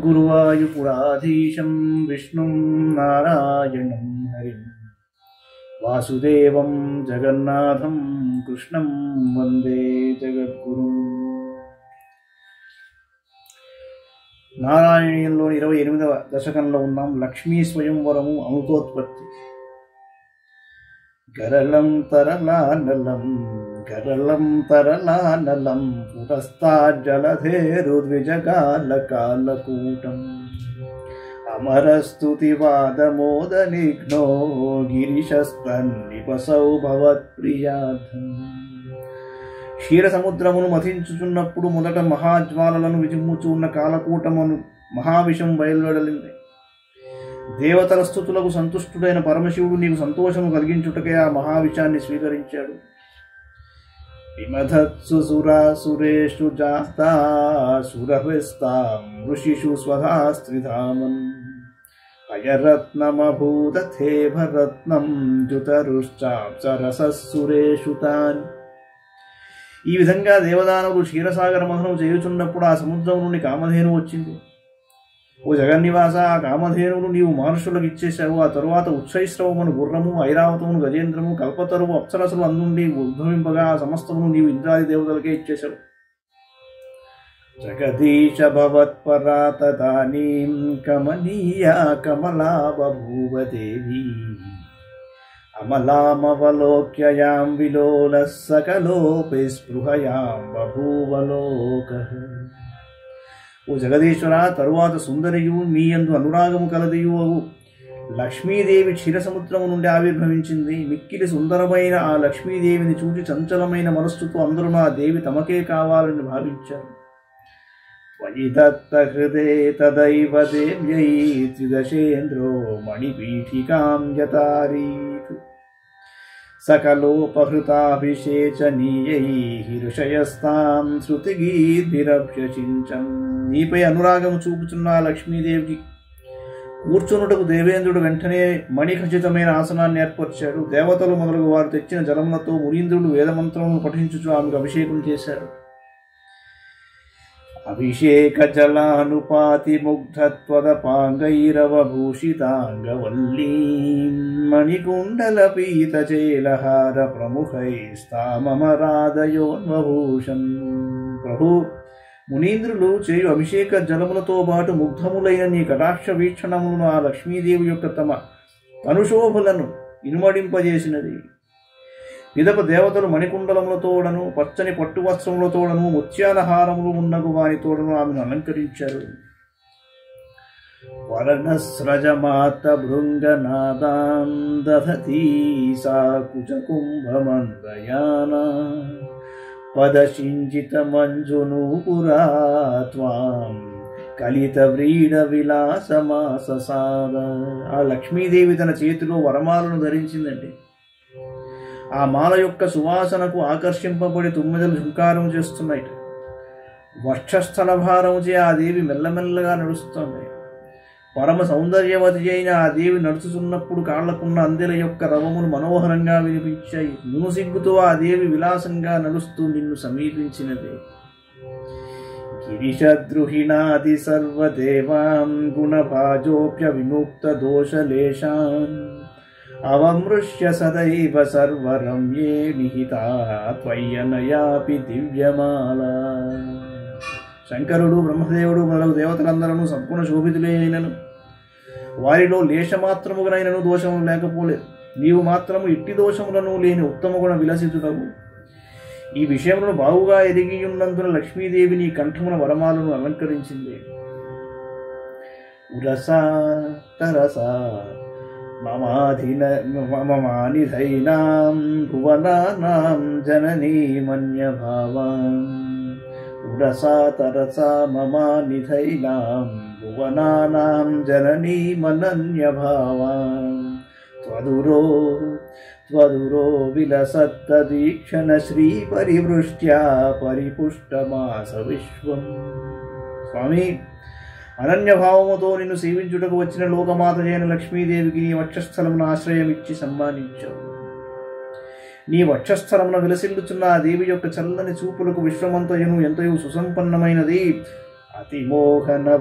గురువాయుపురాధీశం విష్ణుం నారాయణం హరిం వాసుదేవం జగన్నాథం కృష్ణం వందే జగద్గురుం. నారాయణీయంలోని 28వ దశకంలో ఉన్నాం. లక్ష్మీ స్వయంవరము అమృతోత్పత్తి. గరళం తరలానలం గరళం తరలానలం పురస్తాజ్జలధేరుద్విజకాలకాలకూటం అమరస్తుతివాదమోదనిఘ్నో గిరిశస్తన్నిపసౌ భవత్ప్రియార్థం. క్షీరసముద్రమును మథించుచున్నప్పుడు మొదట మహాజ్వాలలను విజిమ్ముచు ఉన్న కాలకూటమును మహావిషం బయలువెడలింది. దేవతల స్తుతులకు సంతుష్టుడైన పరమశివుడు నీకు సంతోషము కలిగించుటకే ఆ మహావిషాన్ని స్వీకరించాడు. విమధత్సు సురాసురేషు జాతా సురహృస్తాం ఋషిషు స్వధాస్త్రిధామన్ అయరత్నమభూతథేభరత్నం జుతరుశ్చాప్సరసస్సురేషు తాన్. ఈ విధంగా దేవదానవులు క్షీరసాగర మథనం చేయుచున్నప్పుడు ఆ సముద్రం నుండి కామధేను వచ్చింది. ఓ జగన్నివాస, ఆ కామధేనువును నీవు మహర్షులకు ఇచ్చేశావు. ఆ తరువాత ఉచ్చైశ్రవమును గుర్రము, ఐరావతమును గజేంద్రము, కల్పతరువు అప్సరసులు అందుండి ఉద్భవింపగా ఆ సమస్తమును నీవు ఇంద్రాది దేవతలకే ఇచ్చేశావు. జగదీశ భవత్పరా తదానీం కమనీయా కమలా బభూవ దేవి అమలామవలోక్యయాం విలోలః సకలోపి స్పృహయాం బభూవలోకః. ఓ జగదీశ్వర, తరువాత సుందరియు మీ యందు అనురాగము కలదియు అగు లక్ష్మీదేవి క్షీరసముద్రము నుండి ఆవిర్భవించింది. మిక్కిలి సుందరమైన ఆ లక్ష్మీదేవిని చూచి చంచలమైన మనస్సుతో అందరూ ఆ దేవి తమకే కావాలని భావించారు. త్వయి దత్త హృదే తదైవ దేవ్యై త్రిదశేంద్రో మణిపీఠికాం యతారీతు సకలోపహృతాభిషేచనీయైః ఋషయస్తాం శృతిగీర్భిరభ్యచించన్. నీపై అనురాగము చూపుచున్న లక్ష్మీదేవికి కూర్చునుటకు దేవేంద్రుడు వెంటనే మణిఖచితమైన ఆసనాన్ని ఏర్పరిచాడు. దేవతలు మొదలగు వారు తెచ్చిన జలములతో మునీంద్రుడు వేదమంత్రములను పఠించుచు ఆమెకు అభిషేకం చేశాడు. అభిషేక జలానుపాతి ముగ్ధత్వదపాంగైరవభూషితాంగవల్లీం మణికుండల పీతచేలహార ప్రముఖైస్తామమరాదయోన్వభూషం. ప్రభు, మునీంద్రులు చేయు అభిషేక జలములతో పాటు ముగ్ధములైన నీ కటాక్ష వీక్షణములను ఆ లక్ష్మీదేవి యొక్క తమ తనుశోభులను ఇనుమడింపజేసినది. పిదప దేవతలు మణికుండలములతోడను పచ్చని పట్టు వస్త్రములతోడను ముత్యాలహారములు ఉన్నగు వారితోడను ఆమెను అలంకరించారు. వర్ణస్రజమాత భృంగనాదాం దధతీ సా కుచకుంభమందయానా పదశింజిత మంజునూపురా త్వాం కలిత వ్రీడ విలాసమాససాద. ఆ లక్ష్మీదేవి తన చేతిలో వరమాలను ధరించిందండి. ఆ మాల యొక్క సువాసనకు ఆకర్షింపబడి తుమ్మెదలు ఝుంకారం చేస్తున్నాయి. వక్షస్థల భారముచే ఆ దేవి మెల్లమెల్లగా నడుస్తుంది. పరమ సౌందర్యవతి అయిన ఆ దేవి నడుచుతున్నప్పుడు కాళ్లకున్న అందెల యొక్క రవములు మనోహరంగా వినిపించాయి. నునుసిగ్గుతో ఆ దేవి విలాసంగా నడుస్తూ నిన్ను సమీపించినది. గిరిశద్రుహిణాది సర్వదేవాం గుణభాజోప్య విముక్త దోషలేశాన్ అవమృశ్య సదైవ సర్వరమ్యే నిహితా త్వయ్యనయాపి దివ్యమాల. శంకరుడు, బ్రహ్మదేవుడు మొదలగు దేవతలందరూ సద్గుణ శోభితులే అయినను వారిలో లేశమాత్రముగనైనను దోషము లేకపోలేదు. నీవు మాత్రము ఇట్టి దోషములను లేని ఉత్తమ గుణ విలసితుడవు. ఈ విషయములను బాగుగా ఎరిగియున్నందున లక్ష్మీదేవి నీ కంఠమున వరమాలను అలంకరించింది. ఉరసా తరసా మమానిధైనాం భువనానాం జననీ మన్యభావాం. ఉరసా తరసా మమానిధైనాం భువనానాం జననీ మనన్యభావాం. త్వదురో విలసత్తదీక్షణ శ్రీ పరివృష్ట్యా పరిపుష్టమాస విశ్వం. స్వామి, అనన్యభావముతో నిన్ను సేవించుటకు వచ్చిన లోకమాత అయిన లక్ష్మీదేవికి నీ వక్షస్థలమును ఆశ్రయమిచ్చి సమ్మానించావు. నీ వక్షస్థలమున విలసిల్లుచున్న ఆ దేవి యొక్క చల్లని చూపులకు విశ్వమంతయును ఎంతయో సుసంపన్నమైనది. అతిమోహన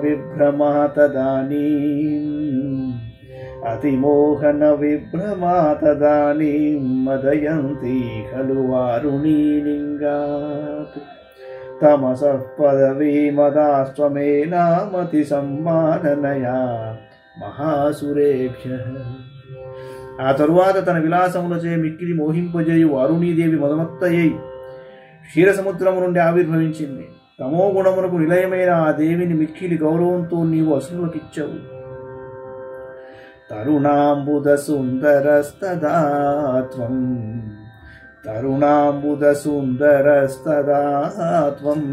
విభ్రమా తదానీం మదయంతి ఖలు వారుణీ లింగాత్ తమసః పదవీమదాస్త్వమేనామతి సమ్మాననయా మహాసురేభ్యః. ఆ తరువాత తన విలాసములచే మిక్కిలి మోహింపజేయు వారుణీదేవి మదమత్తయ్యై క్షీరసముద్రము నుండి ఆవిర్భవించింది. తమో గుణమునకు నిలయమైన ఆ దేవిని మిక్కిలి గౌరవంతో నీవు అసురులకిచ్చావు. తరుణాంబుద సుందరస్తదాత్వం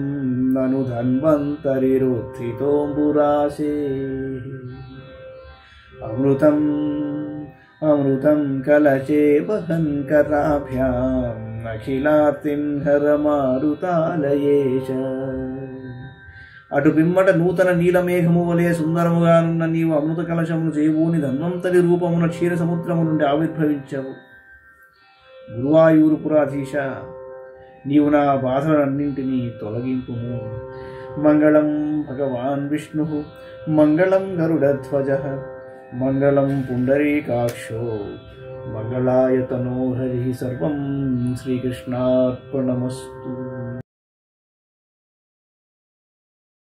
నను ధన్వంతరిరుత్థితోంబురాశే. అమృతం కలశే వహన్ కరాభ్యాం అఖిలార్తిం హర మారుతాలయేశ. అటు పిమ్మట నూతన నీలమేఘము వలె సుందరముగానున్న నీవు అమృత కలశమును చేబూని ధన్వంతరి రూపమున క్షీర సముద్రము నుండి ఆవిర్భవించావు. గురువాయూరుపురాధీశ, నీవు నా బాధలన్నింటినీ తొలగింపుము. మంగళం భగవాన్ విష్ణు, మంగళం గరుడధ్వజ, మంగళం పుండరీకాక్షో, మంగళాయ తనో హరి. సర్వం శ్రీకృష్ణార్పణమస్తు.